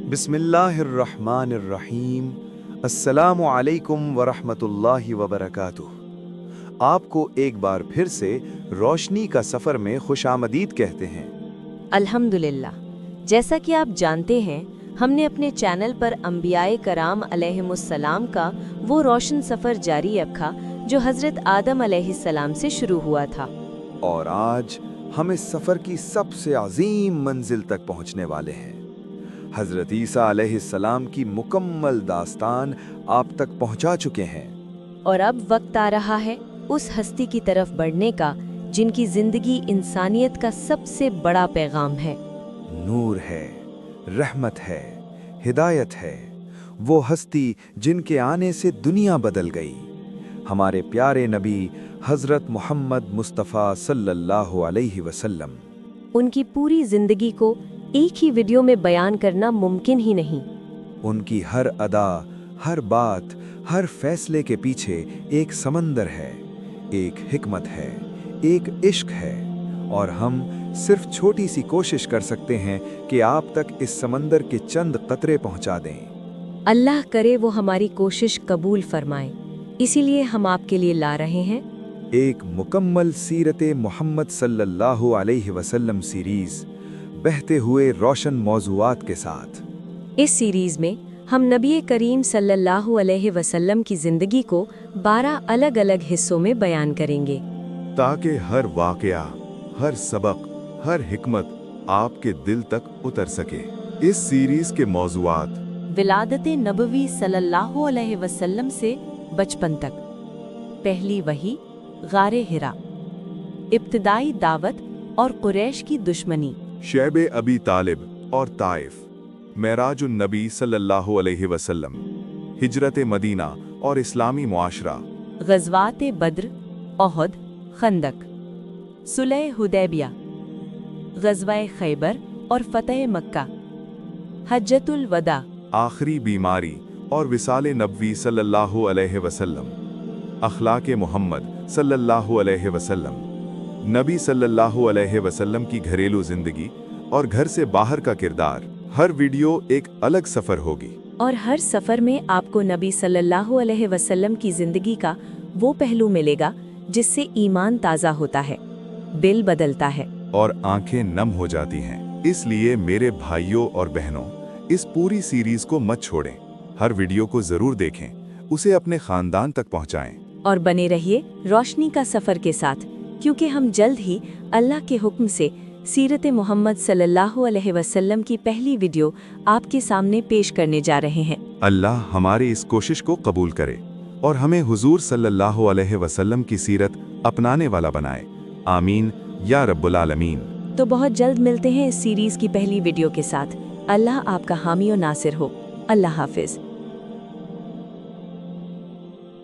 बिस्मिल्लाहिर्रहमानिर्रहीम। अस्सलामु अलैकुम वरहमतुल्लाहि वबरकातुह। आपको एक बार फिर से रोशनी का सफ़र में खुशामदीद कहते हैं। अल्हम्दुलिल्लाह। जैसा कि आप जानते हैं, हमने अपने चैनल पर अंबियाए कराम अलैहिमुस्सलाम का वो रोशन सफ़र जारी रखा जो हज़रत आदम अलैहिस्सलाम से शुरू हुआ था। और आज हम इस सफ़र की सबसे अजीम मंजिल तक पहुंचने वाले हैं। हज़रत ईसा अलैहिस्सलाम की मुकम्मल दास्तान आप तक पहुंचा चुके हैं। और अब वक्त आ रहा है उस हस्ती की तरफ बढ़ने का जिनकी जिंदगी इंसानियत का सबसे बड़ा पैगाम है। नूर है, रहमत है, हिदायत है, वो हस्ती जिनके आने से दुनिया बदल गई। हमारे प्यारे नबी हज़रत मोहम्मद मुस्तफ़ा सल्लल्लाहु अलैहि वसल्लम। उनकी पूरी जिंदगी को एक ही वीडियो में बयान करना मुमकिन ही नहीं। उनकी हर अदा, हर बात, हर फैसले के पीछे एक समंदर है, एक हिकमत है, एक इश्क है, और हम सिर्फ छोटी सी कोशिश कर सकते हैं कि आप तक इस समंदर के चंद कतरे पहुंचा दें। अल्लाह करे वो हमारी कोशिश कबूल फरमाए। इसीलिए हम आपके लिए ला रहे हैं एक मुकम्मल सीरते मोहम्मद सल्लल्लाहु अलैहि वसल्लम सीरीज, बहते हुए रोशन मौज़ूआत के साथ। इस सीरीज में हम नबी करीम सल्लल्लाहु अलैहि वसल्लम की जिंदगी को 12 अलग-अलग हिस्सों में बयान करेंगे, ताकि हर वाकया, हर सबक, हर हिकमत आपके दिल तक उतर सके। इस सीरीज के मौज़ूआत विलादत नबवी सल्लल्लाहु अलैहि वसल्लम से बचपन तक, पहली वही, गारे हिरा, इब्तिदाई दावत और कुरैश की दुश्मनी, शैबे अबी तालिब और ताइफ, मेराजुन नबी सल्लल्लाहु अलैहि वसल्लम, हिजरत मदीना और इस्लामी मुआशरा, गज़वात बद्र, ओहद, खंदक, सुलह हुदैबिया, गज़वा खैबर और फतह मक्का, हज्जतुल वदा, आखिरी बीमारी और विसाले नबवी सल्लल्लाहु अलैहि वसल्लम, अखलाके मोहम्मद सल्लल्लाहु अलैहि वसल्लम, नबी सल्लल्लाहु अलैहि वसल्लम की घरेलू जिंदगी और घर से बाहर का किरदार। हर वीडियो एक अलग सफर होगी, और हर सफर में आपको नबी सल्लल्लाहु अलैहि वसल्लम की जिंदगी का वो पहलू मिलेगा जिससे ईमान ताज़ा होता है, दिल बदलता है और आंखें नम हो जाती हैं। इसलिए मेरे भाइयों और बहनों, इस पूरी सीरीज को मत छोड़ें। हर वीडियो को जरूर देखें, उसे अपने खानदान तक पहुंचाएं। और बने रहिए रोशनी का सफर के साथ, क्योंकि हम जल्द ही अल्लाह के हुक्म से सीरत मोहम्मद सल्लल्लाहु अलैहि वसल्लम की पहली वीडियो आपके सामने पेश करने जा रहे हैं। अल्लाह हमारी इस कोशिश को कबूल करे और हमें हुजूर सल्लल्लाहु अलैहि वसल्लम की सीरत अपनाने वाला बनाए। आमीन या रब्बुल आलमीन। तो बहुत जल्द मिलते हैं इस सीरीज की पहली वीडियो के साथ। अल्लाह आपका हामी और नासिर हो। अल्लाह हाफिज।